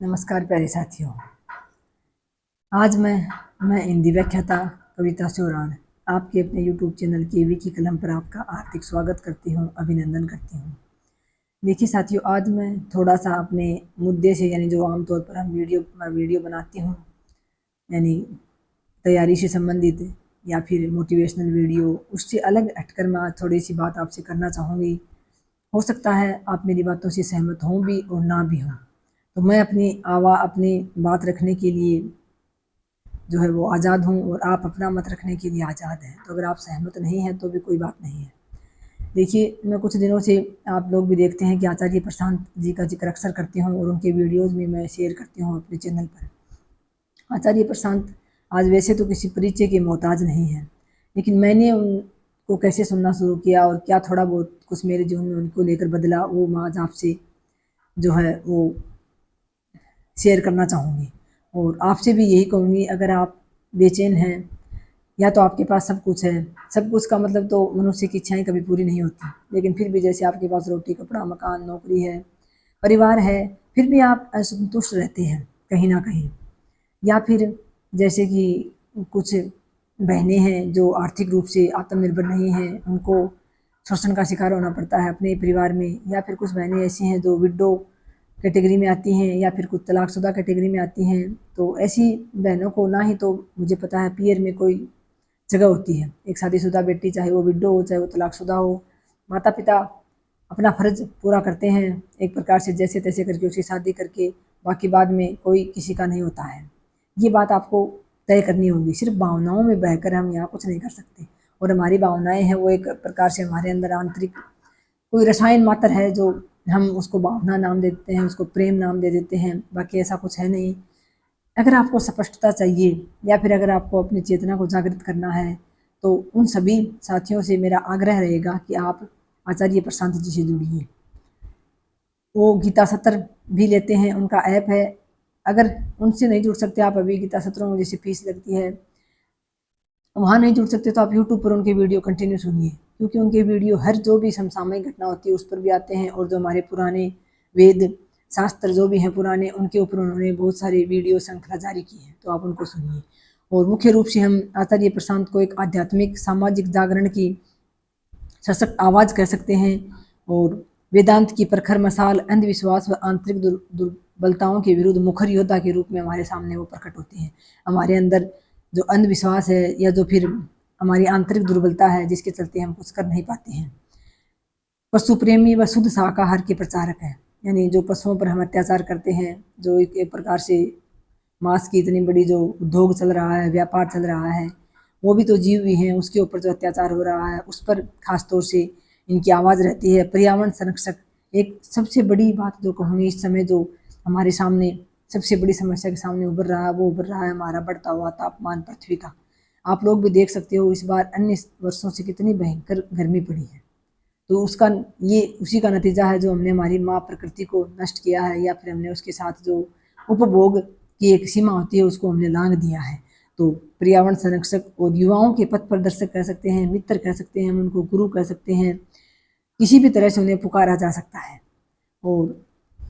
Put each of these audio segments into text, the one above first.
नमस्कार प्यारे साथियों। आज मैं हिंदी व्याख्याता कविता सिवरान आपके अपने YouTube चैनल केवी की कलम पर आपका हार्दिक स्वागत करती हूँ, अभिनंदन करती हूँ। देखिए साथियों, आज मैं थोड़ा सा अपने मुद्दे से यानी जो आमतौर पर मैं वीडियो बनाती हूँ यानी तैयारी से संबंधित या फिर मोटिवेशनल वीडियो, उससे अलग हटकर मैं आज थोड़ी सी बात आपसे करना चाहूँगी। हो सकता है आप मेरी बातों से सहमत हों भी और ना भी हों। तो मैं अपनी बात रखने के लिए जो है वो आज़ाद हूँ और आप अपना मत रखने के लिए आज़ाद हैं। तो अगर आप सहमत नहीं हैं तो भी कोई बात नहीं है। देखिए, मैं कुछ दिनों से आप लोग भी देखते हैं कि आचार्य प्रशांत जी का ज़िक्र अक्सर करती हूँ और उनके वीडियोज़ भी मैं शेयर करती हूँ अपने चैनल पर। आचार्य प्रशांत आज वैसे तो किसी परिचय के मोहताज नहीं हैं, लेकिन मैंने उनको कैसे सुनना शुरू किया और क्या थोड़ा बहुत कुछ मेरे जीवन में उनको लेकर बदला, वो मैं आज आपसे जो है वो शेयर करना चाहूँगी। और आपसे भी यही कहूँगी, अगर आप बेचैन हैं या तो आपके पास सब कुछ है, सब कुछ का मतलब तो मनुष्य की इच्छाएं कभी पूरी नहीं होती, लेकिन फिर भी जैसे आपके पास रोटी कपड़ा मकान नौकरी है परिवार है, फिर भी आप असंतुष्ट रहते हैं कहीं ना कहीं। या फिर जैसे कि कुछ बहनें हैं जो आर्थिक रूप से आत्मनिर्भर नहीं हैं, उनको शोषण का शिकार होना पड़ता है अपने परिवार में। या फिर कुछ बहनें ऐसी हैं जो विडो कैटेगरी में आती हैं या फिर कुछ तलाकशुदा कैटेगरी में आती हैं। तो ऐसी बहनों को ना ही तो मुझे पता है पीयर में कोई जगह होती है। एक शादीशुदा बेटी, चाहे वो विडो हो चाहे वो तलाकशुदा हो, माता पिता अपना फ़र्ज़ पूरा करते हैं एक प्रकार से जैसे तैसे करके उसकी शादी करके, बाकी बाद में कोई किसी का नहीं होता है। ये बात आपको तय करनी होगी। सिर्फ भावनाओं में बहकर हम यहाँ कुछ नहीं कर सकते। और हमारी भावनाएं हैं वो एक प्रकार से हमारे अंदर आंतरिक कोई रसायन मात्र है जो हम उसको भावना नाम दे देते हैं, उसको प्रेम नाम दे देते हैं, बाकी ऐसा कुछ है नहीं। अगर आपको स्पष्टता चाहिए या फिर अगर आपको अपनी चेतना को जागृत करना है, तो उन सभी साथियों से मेरा आग्रह रहेगा कि आप आचार्य प्रशांत जी से जुड़िए। वो गीता सत्र भी लेते हैं, उनका ऐप है। अगर उनसे नहीं जुड़ सकते आप अभी, गीता सत्रों में जैसे फीस लगती है, वहाँ नहीं जुड़ सकते तो आप यूट्यूब पर उनके वीडियो कंटिन्यू सुनिए, क्योंकि उनके वीडियो हर जो भी समसामयिक घटना होती है उस पर भी आते हैं। और जो हमारे पुराने वेद शास्त्र जो भी हैं पुराने, उनके ऊपर उन्होंने बहुत सारी वीडियो श्रृंखला जारी की है, तो आप उनको सुनिए। और मुख्य रूप से हम आचार्य प्रशांत को एक आध्यात्मिक सामाजिक जागरण की सशक्त आवाज़ कह सकते हैं। और वेदांत की प्रखर मसाल, अंधविश्वास व आंतरिक दुर्बलताओं के विरुद्ध मुखर योद्धा के रूप में हमारे सामने वो प्रकट होते हैं। हमारे अंदर जो अंधविश्वास है या जो फिर हमारी आंतरिक दुर्बलता है जिसके चलते हम कुछ कर नहीं पाते हैं। पशु प्रेमी व शुद्ध शाकाहार के प्रचारक हैं, यानी जो पशुओं पर हम अत्याचार करते हैं, जो एक प्रकार से मांस की इतनी बड़ी जो उद्योग चल रहा है, व्यापार चल रहा है, वो भी तो जीव ही हैं, उसके ऊपर जो अत्याचार हो रहा है उस पर खास तौर से इनकी आवाज़ रहती है। पर्यावरण संरक्षक, एक सबसे बड़ी बात जो कहूँगी इस समय जो हमारे सामने सबसे बड़ी समस्या के सामने उभर रहा है, वो उभर रहा है हमारा बढ़ता हुआ तापमान पृथ्वी का। आप लोग भी देख सकते हो इस बार अन्य वर्षों से कितनी भयंकर गर्मी पड़ी है। तो उसका ये उसी का नतीजा है जो हमने हमारी माँ प्रकृति को नष्ट किया है, या फिर हमने उसके साथ जो उपभोग की एक सीमा होती है उसको हमने लांघ दिया है। तो पर्यावरण संरक्षक और युवाओं के पथ प्रदर्शक कह सकते हैं, मित्र कह सकते हैं, हम उनको गुरु कह सकते हैं, किसी भी तरह से उन्हें पुकारा जा सकता है। और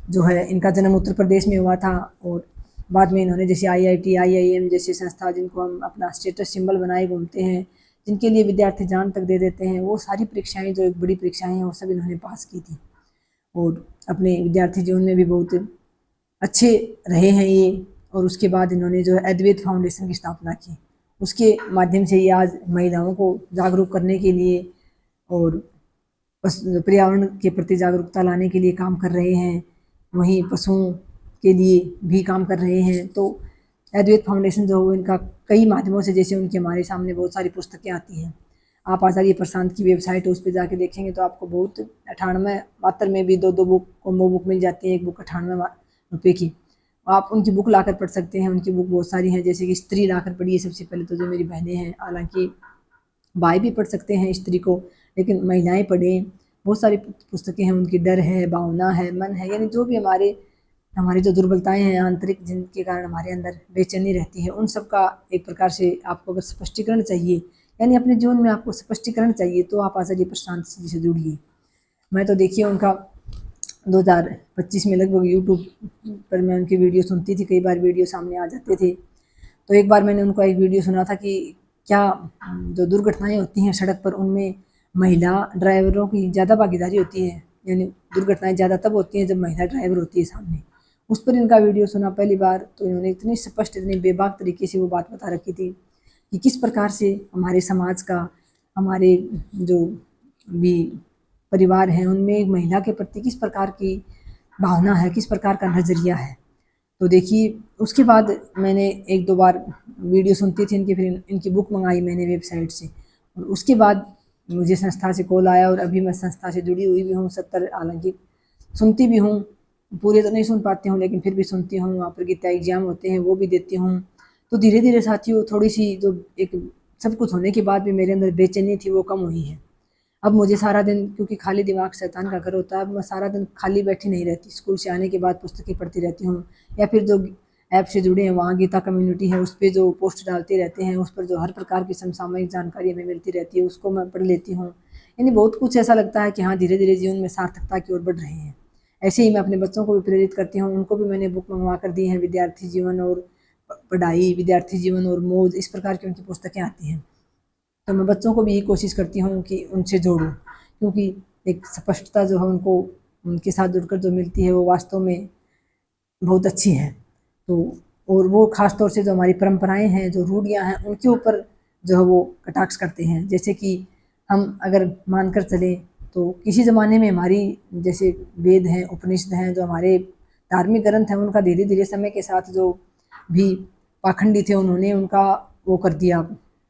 जो है इनका जन्म उत्तर प्रदेश में हुआ था और बाद में इन्होंने जैसे IIT IIM जैसे संस्था जिनको हम अपना स्टेटस सिंबल बनाए घूमते हैं, जिनके लिए विद्यार्थी जान तक दे देते हैं, वो सारी परीक्षाएं जो एक बड़ी परीक्षाएं हैं वो सब इन्होंने पास की थी। और अपने विद्यार्थी जीवन में भी बहुत अच्छे रहे हैं ये। और उसके बाद इन्होंने जो है अद्वैत फाउंडेशन की स्थापना की, उसके माध्यम से ये आज महिलाओं को जागरूक करने के लिए और पर्यावरण के प्रति जागरूकता लाने के लिए काम कर रहे हैं, वहीं पशुओं के लिए भी काम कर रहे हैं। तो अद्वैत फाउंडेशन जो है इनका कई माध्यमों से, जैसे उनके हमारे सामने बहुत सारी पुस्तकें आती हैं। आप आचार्य प्रशांत की वेबसाइट है, उस पर जाके देखेंगे तो आपको बहुत 98 मात्र में भी दो बुक कॉम्बो बुक मिल जाती है, एक बुक 98 रुपये की। आप उनकी बुक लाकर पढ़ सकते हैं। उनकी बुक बहुत सारी हैं, जैसे कि स्त्री लाकर पढ़िए सबसे पहले तो, जो मेरी बहनें हैं, हालांकि भाई भी पढ़ सकते हैं स्त्री को, लेकिन महिलाएं पढ़ें। बहुत सारी पुस्तकें हैं उनकी, डर है, भावना है, मन है, यानी जो भी हमारी जो दुर्बलताएं हैं आंतरिक, जिनके कारण हमारे अंदर बेचैनी रहती है, उन सब का एक प्रकार से आपको अगर स्पष्टीकरण चाहिए, यानी अपने जीवन में आपको स्पष्टीकरण चाहिए, तो आप आचार्य प्रशांत जी से जुड़िए। मैं तो देखिए उनका 2025 में लगभग यूट्यूब पर मैं उनकी वीडियो सुनती थी, कई बार वीडियो सामने आ जाते थे। तो एक बार मैंने उनका एक वीडियो सुना था कि क्या जो दुर्घटनाएं होती हैं सड़क पर उनमें महिला ड्राइवरों की ज़्यादा भागीदारी होती है, यानी दुर्घटनाएं ज़्यादा तब होती हैं जब महिला ड्राइवर होती है सामने। उस पर इनका वीडियो सुना पहली बार तो इन्होंने इतनी स्पष्ट, इतनी बेबाक तरीके से वो बात बता रखी थी कि किस प्रकार से हमारे समाज का, हमारे जो भी परिवार हैं उनमें एक महिला के प्रति किस प्रकार की भावना है, किस प्रकार का नज़रिया है। तो देखिए उसके बाद मैंने एक दो बार वीडियो सुनती थी इनकी, फिर इनकी बुक मंगाई मैंने वेबसाइट से, और उसके बाद मुझे संस्था से कॉल आया और अभी मैं संस्था से जुड़ी हुई भी हूँ 70, हालांकि सुनती भी हूँ, पूरे तो नहीं सुन पाती हूँ लेकिन फिर भी सुनती हूँ। वहाँ पर गीता एग्जाम होते हैं वो भी देती हूँ। तो धीरे धीरे साथियों थोड़ी सी जो एक सब कुछ होने के बाद भी मेरे अंदर बेचैनी थी वो कम हुई है। अब मुझे सारा दिन, क्योंकि खाली दिमाग शैतान का घर होता है, अब मैं सारा दिन खाली बैठी नहीं रहती, स्कूल से आने के बाद पुस्तकें पढ़ती रहती हूँ, या फिर जो ऐप से जुड़े हैं वहाँ गीता कम्युनिटी है उस पर जो पोस्ट डालते रहते हैं, उस पर जो हर प्रकार की समसामयिक जानकारी हमें मिलती रहती है उसको मैं पढ़ लेती हूँ। यानी बहुत कुछ ऐसा लगता है कि हाँ धीरे धीरे जीवन में सार्थकता की ओर बढ़ रहे हैं। ऐसे ही मैं अपने बच्चों को भी प्रेरित करती हूँ, उनको भी मैंने बुक मंगवा कर दी है, विद्यार्थी जीवन और पढ़ाई, विद्यार्थी जीवन और मौज, इस प्रकार की उनकी पुस्तकें आती हैं। तो मैं बच्चों को भी यही कोशिश करती हूँ कि उनसे जोड़ूँ, क्योंकि एक स्पष्टता जो है उनको उनके साथ जुड़कर जो मिलती है वो वास्तव में बहुत अच्छी है। तो और वो ख़ास तौर से जो हमारी परंपराएं हैं, जो रूढ़ियाँ हैं, उनके ऊपर जो है वो कटाक्ष करते हैं। जैसे कि हम अगर मानकर चलें तो किसी ज़माने में हमारी जैसे वेद हैं, उपनिषद हैं, जो हमारे धार्मिक ग्रंथ हैं, उनका धीरे धीरे समय के साथ जो भी पाखंडी थे उन्होंने उनका वो कर दिया,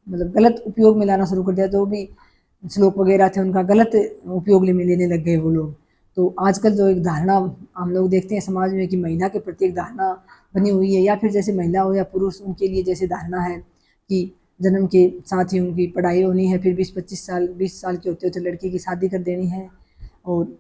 मतलब गलत उपयोग में लाना शुरू कर दिया। जो भी श्लोक वगैरह थे उनका गलत उपयोग में लेने लग गए वो लोग। तो आजकल जो एक धारणा हम लोग देखते हैं समाज में कि महिला के प्रति एक धारणा बनी हुई है, या फिर जैसे महिला हो या पुरुष उनके लिए जैसे धारणा है कि जन्म के साथ ही उनकी पढ़ाई होनी है, फिर 20-25 साल 20 साल के होते होते लड़की की शादी कर देनी है, और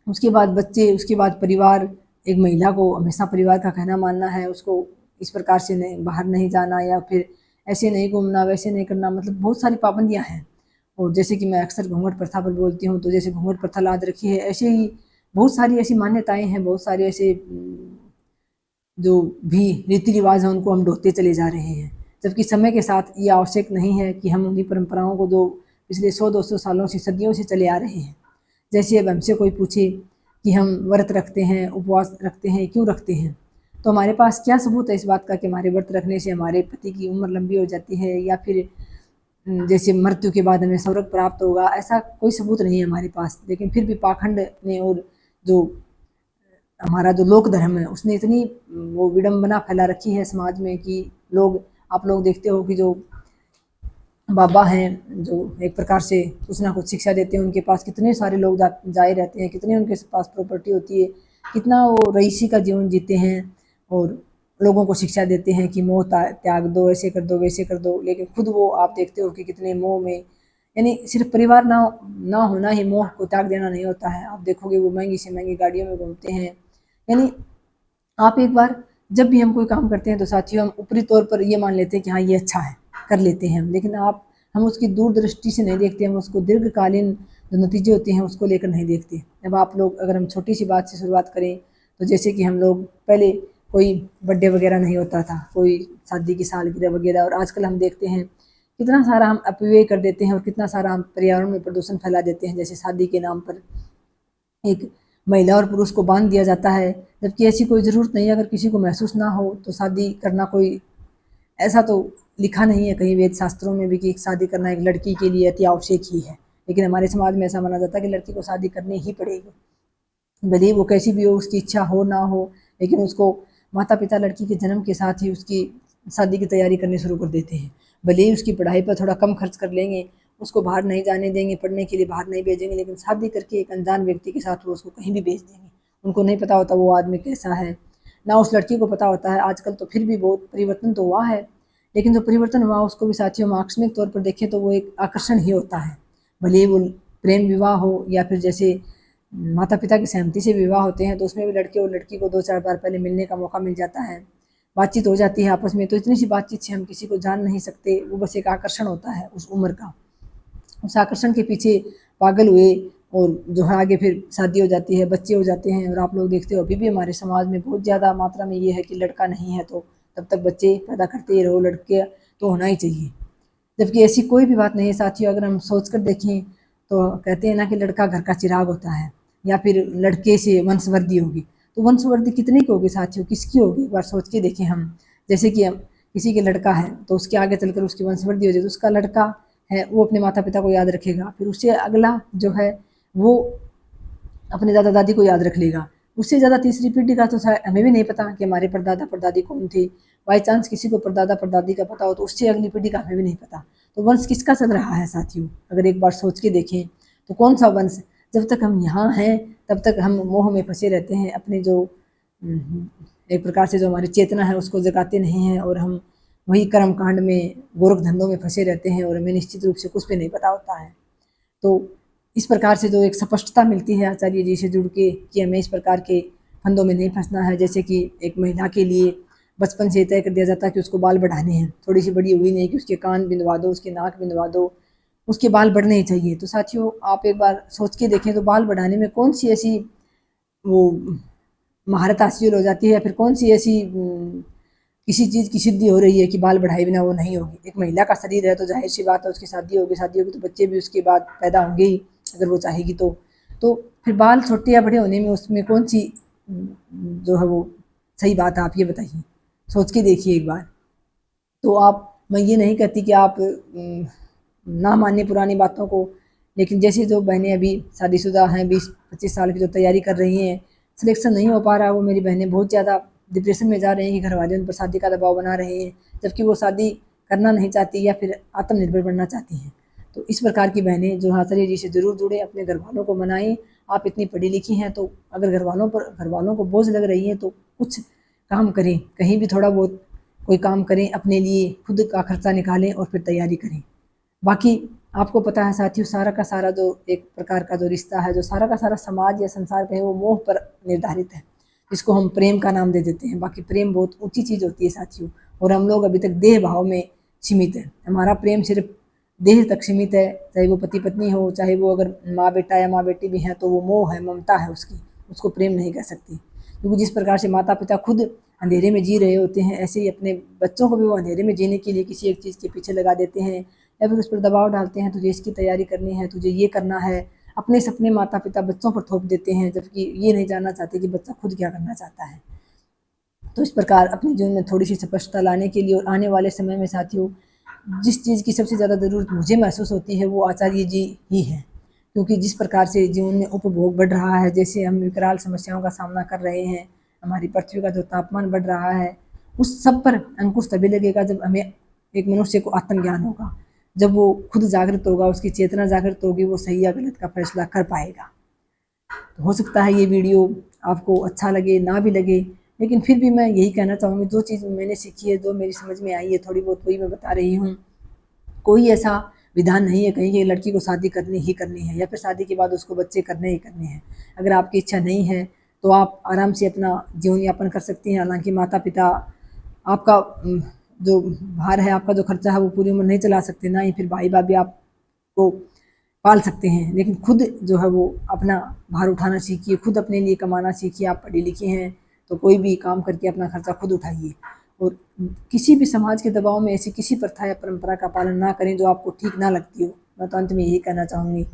उसके बाद बच्चे, उसके बाद परिवार। एक महिला को हमेशा परिवार का कहना मानना है, उसको इस प्रकार से नहीं बाहर नहीं जाना, या फिर ऐसे नहीं घूमना, वैसे नहीं करना, मतलब बहुत सारी पाबंदियाँ हैं। और जैसे कि मैं अक्सर घूंघट प्रथा पर बोलती हूँ, तो जैसे घूंघट प्रथा लाद रखी है, ऐसे ही बहुत सारी ऐसी मान्यताएं हैं, बहुत सारे ऐसे जो भी रीति रिवाज हैं उनको हम ढोते चले जा रहे हैं, जबकि समय के साथ ये आवश्यक नहीं है कि हम उन्हीं परंपराओं को जो पिछले 100-200 सालों से, सदियों से चले आ रहे हैं। जैसे अब हमसे कोई पूछे कि हम व्रत रखते हैं, उपवास रखते हैं, क्यों रखते हैं, तो हमारे पास क्या सबूत है इस बात का कि हमारे व्रत रखने से हमारे पति की उम्र लंबी हो जाती है, या फिर जैसे मृत्यु के बाद हमें स्वर्ग प्राप्त होगा, ऐसा कोई सबूत नहीं है हमारे पास। लेकिन फिर भी पाखंड ने और जो हमारा जो लोक धर्म है उसने इतनी वो विडंबना फैला रखी है समाज में कि लोग, आप लोग देखते हो कि जो बाबा हैं जो एक प्रकार से कुछ ना कुछ शिक्षा देते हैं, उनके पास कितने सारे लोग जाए रहते हैं, कितने उनके पास प्रॉपर्टी होती है, कितना वो रईसी का जीवन जीते हैं, और लोगों को शिक्षा देते हैं कि मोह त्याग दो, ऐसे कर दो, वैसे कर दो, लेकिन खुद वो आप देखते हो कि कितने मोह में, यानी सिर्फ परिवार ना होना ही मोह को त्याग देना नहीं होता है। आप देखोगे वो महंगी से महंगी गाड़ियों में घूमते हैं। यानी आप एक बार, जब भी हम कोई काम करते हैं तो साथियों हम ऊपरी तौर पर ये मान लेते हैं कि हाँ ये अच्छा है, कर लेते हैं हम, लेकिन हम उसकी दूरदृष्टि से नहीं देखते, हम उसको दीर्घकालीन जो नतीजे होते हैं उसको लेकर नहीं देखते। अब आप लोग, अगर हम छोटी सी बात से शुरुआत करें तो जैसे कि हम लोग पहले कोई बर्थडे वगैरह नहीं होता था, कोई शादी की सालगिरह वगैरह, और आजकल हम देखते हैं कितना सारा हम अपव्यय कर देते हैं और कितना सारा हम पर्यावरण में प्रदूषण फैला देते हैं। जैसे शादी के नाम पर एक महिला और पुरुष को बांध दिया जाता है, जबकि ऐसी कोई ज़रूरत नहीं है। अगर किसी को महसूस ना हो तो शादी करना कोई, ऐसा तो लिखा नहीं है कहीं वेद शास्त्रों में भी कि शादी करना एक लड़की के लिए अति आवश्यक ही है, लेकिन हमारे समाज में ऐसा माना जाता है कि लड़की को शादी करनी ही पड़ेगी, भले ही वो कैसी भी हो, उसकी इच्छा हो ना हो, लेकिन उसको माता पिता लड़की के जन्म के साथ ही उसकी शादी की तैयारी करनी शुरू कर देते हैं। भले ही उसकी पढ़ाई पर थोड़ा कम खर्च कर लेंगे, उसको बाहर नहीं जाने देंगे, पढ़ने के लिए बाहर नहीं भेजेंगे, लेकिन शादी करके एक अनजान व्यक्ति के साथ वो उसको कहीं भी भेज देंगे। उनको नहीं पता होता वो आदमी कैसा है, ना उस लड़की को पता होता है। आजकल तो फिर भी बहुत परिवर्तन तो हुआ है, लेकिन जो परिवर्तन हुआ उसको भी साथियों हम आकस्मिक तौर पर देखें तो वो एक आकर्षण ही होता है। भले ही वो प्रेम विवाह हो या फिर जैसे माता पिता की सहमति से विवाह होते हैं, तो उसमें भी लड़के और लड़की को 2-4 बार पहले मिलने का मौका मिल जाता है, बातचीत हो जाती है आपस में। तो इतनी सी बातचीत से हम किसी को जान नहीं सकते, वो बस एक आकर्षण होता है उस उम्र का। उस आकर्षण के पीछे पागल हुए और जो है आगे फिर शादी हो जाती है, बच्चे हो जाते हैं। और आप लोग देखते हो अभी भी हमारे समाज में बहुत ज़्यादा मात्रा में ये है कि लड़का नहीं है तो तब तक बच्चे पैदा करते ही रहो, लड़के तो होना ही चाहिए। जबकि ऐसी कोई भी बात नहीं है साथियों। अगर हम सोच कर देखें तो कहते हैं ना कि लड़का घर का चिराग होता है, या फिर लड़के से वंशवृद्धि होगी। तो वंशवृद्धि कितने की होगी साथियों, किसकी होगी? एक बार सोच के देखें हम। जैसे कि हम किसी के लड़का है तो उसके आगे चलकर उसकी वंशवृद्धि हो जाए, तो उसका लड़का है वो अपने माता पिता को याद रखेगा, फिर उससे अगला जो है वो अपने दादा दादी को याद रख लेगा। उससे ज़्यादा तीसरी पीढ़ी का तो शायद हमें भी नहीं पता कि हमारे परदादा परदादी कौन थे। बाई चांस किसी को परदादा परदादी का पता हो तो उससे अगली पीढ़ी का हमें भी नहीं पता। तो वंश किसका चल रहा है साथियों? अगर एक बार सोच के देखें तो कौन सा वंश? जब तक हम यहाँ हैं तब तक हम मोह में फंसे रहते हैं, अपने जो एक प्रकार से जो हमारी चेतना है उसको जगाते नहीं हैं, और हम वही कर्म कांड में गोरख धंधों में फंसे रहते हैं, और हमें निश्चित रूप से कुछ भी नहीं पता होता है। तो इस प्रकार से जो एक स्पष्टता मिलती है आचार्य जी से जुड़ के कि हमें इस प्रकार के फंदों में नहीं फंसना है। जैसे कि एक महिला के लिए बचपन से तय कर दिया जाता है कि उसको बाल बढ़ाने हैं, थोड़ी सी बड़ी हुई नहीं कि उसके कान बिंदवा दो, उसके नाक बिंदवा दो, उसके बाल बढ़ने ही चाहिए। तो साथियों आप एक बार सोच के देखें तो बाल बढ़ाने में कौन सी ऐसी वो महारत हासिल हो जाती है, या फिर कौन सी ऐसी किसी चीज़ की सिद्धि हो रही है कि बाल बढ़ाए बिना वो नहीं होगी। एक महिला का शरीर है तो जाहिर सी बात है उसकी शादी होगी तो बच्चे भी उसके बाद पैदा होंगे ही, अगर वो चाहेगी तो फिर बाल छोटे या बड़े होने में उसमें कौन सी जो है वो सही बात है, आप ये बताइए। सोच के देखिए एक बार। तो आप, मैं ये नहीं कहती कि आप ना मानिए पुरानी बातों को, लेकिन जैसे जो बहनें अभी शादीशुदा हैं 20-25 साल की जो तैयारी कर रही हैं, सिलेक्शन नहीं हो पा रहा, वो मेरी बहनें बहुत ज़्यादा डिप्रेशन में जा रही हैं कि घर वाले उन पर शादी का दबाव बना रहे हैं, जबकि वो शादी करना नहीं चाहती या फिर आत्मनिर्भर बनना चाहती हैं। तो इस प्रकार की बहनें जो आचार्य जी से ज़रूर जुड़ें, अपने घर वालों को मनाएं। आप इतनी पढ़ी लिखी हैं तो अगर घर वालों को बोझ लग रही है तो कुछ काम करें, कहीं भी थोड़ा बहुत कोई काम करें, अपने लिए खुद का खर्चा निकालें और फिर तैयारी करें। बाकी आपको पता है साथियों, सारा का सारा जो एक प्रकार का जो रिश्ता है, जो सारा का सारा समाज या संसार कहें, वो मोह पर निर्धारित है, जिसको हम प्रेम का नाम दे देते हैं। बाकी प्रेम बहुत ऊंची चीज़ होती है साथियों, और हम लोग अभी तक देह भाव में सीमित है। हमारा प्रेम सिर्फ देह तक सीमित है, चाहे वो पति पत्नी हो, चाहे वो अगर माँ बेटा या माँ बेटी भी हैं, तो वो मोह है, ममता है उसकी, उसको प्रेम नहीं कह सकती। क्योंकि जिस प्रकार से माता पिता खुद अंधेरे में जी रहे होते हैं, ऐसे ही अपने बच्चों को भी वो अंधेरे में जीने के लिए किसी एक चीज़ के पीछे लगा देते हैं, या फिर उस पर दबाव डालते हैं, तुझे इसकी तैयारी करनी है, तुझे ये करना है। अपने सपने माता पिता बच्चों पर थोप देते हैं, जबकि ये नहीं जानना चाहते कि बच्चा खुद क्या करना चाहता है। तो इस प्रकार अपने जीवन में थोड़ी सी स्पष्टता लाने के लिए और आने वाले समय में साथियों, जिस चीज़ की सबसे ज़्यादा ज़रूरत मुझे महसूस होती है वो आचार्य जी ही हैं। क्योंकि जिस प्रकार से जीवन में उपभोग बढ़ रहा है, जैसे हम विकराल समस्याओं का सामना कर रहे हैं, हमारी पृथ्वी का जो तापमान बढ़ रहा है, उस सब पर अंकुश तभी लगेगा जब हमें एक मनुष्य को आत्मज्ञान होगा। जब वो खुद जागृत होगा, उसकी चेतना जागृत होगी, वो सही या गलत का फैसला कर पाएगा। तो हो सकता है ये वीडियो आपको अच्छा लगे, ना भी लगे, लेकिन फिर भी मैं यही कहना चाहूँगी, जो चीज़ मैंने सीखी है, जो मेरी समझ में आई है थोड़ी बहुत, वही मैं बता रही हूँ। कोई ऐसा विधान नहीं है कहीं कि लड़की को शादी करनी ही करनी है, या फिर शादी के बाद उसको बच्चे करने ही करने हैं। अगर आपकी इच्छा नहीं है तो आप आराम से अपना जीवन यापन कर सकती हैं। हालाँकि माता पिता आपका जो भार है, आपका जो खर्चा है वो पूरी उम्र नहीं चला सकते, ना ही फिर भाई भाभी आपको पाल सकते हैं। लेकिन खुद जो है वो अपना भार उठाना सीखिए, खुद अपने लिए कमाना सीखिए। आप पढ़ी लिखी हैं तो कोई भी काम करके अपना खर्चा खुद उठाइए, और किसी भी समाज के दबाव में ऐसी किसी प्रथा या परंपरा का पालन ना करें जो आपको ठीक ना लगती हो। मैं तो अंत में यही कहना चाहूँगी।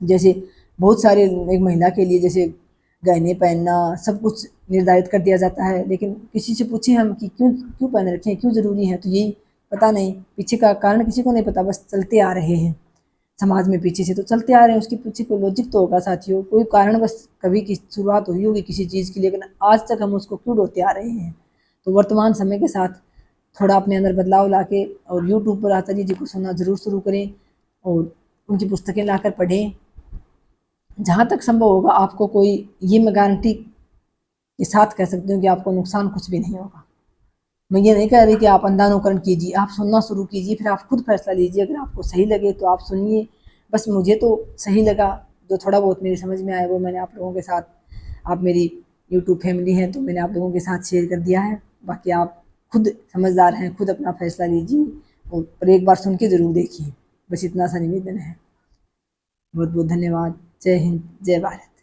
जैसे बहुत सारे, एक महिला के लिए जैसे गहने पहनना सब कुछ निर्धारित कर दिया जाता है, लेकिन किसी से पूछे हम कि क्यों क्यों पहन रखे हैं, क्यों ज़रूरी है, तो यही पता नहीं, पीछे का कारण किसी को नहीं पता, बस चलते आ रहे हैं समाज में, पीछे से तो चलते आ रहे हैं। उसके पीछे कोई लॉजिक तो होगा साथियों, कोई कारण बस कभी की शुरुआत हुई होगी किसी चीज़ की, लेकिन आज तक हम उसको क्यों ढोते आ रहे हैं। तो वर्तमान समय के साथ थोड़ा अपने अंदर बदलाव लाके और यूट्यूब पर आचार्य जी को सुनना ज़रूर शुरू करें, और उनकी पुस्तकें लाकर पढ़ें। जहाँ तक संभव होगा आपको, कोई ये मैं गारंटी के साथ कह सकती हूँ कि आपको नुकसान कुछ भी नहीं होगा। मैं ये नहीं कह रही कि आप अंधानुकरण कीजिए, आप सुनना शुरू कीजिए, फिर आप खुद फैसला लीजिए। अगर आपको सही लगे तो आप सुनिए। बस मुझे तो सही लगा, जो थोड़ा बहुत मेरी समझ में आया वो मैंने आप लोगों के साथ, आप मेरी यूट्यूब फैमिली हैं तो मैंने आप लोगों के साथ शेयर कर दिया है। बाकी आप खुद समझदार हैं, खुद अपना फैसला लीजिए, और पर एक बार सुन के ज़रूर देखिए। बस इतना सा निवेदन है। बहुत बहुत धन्यवाद। जय हिंद, जय भारत।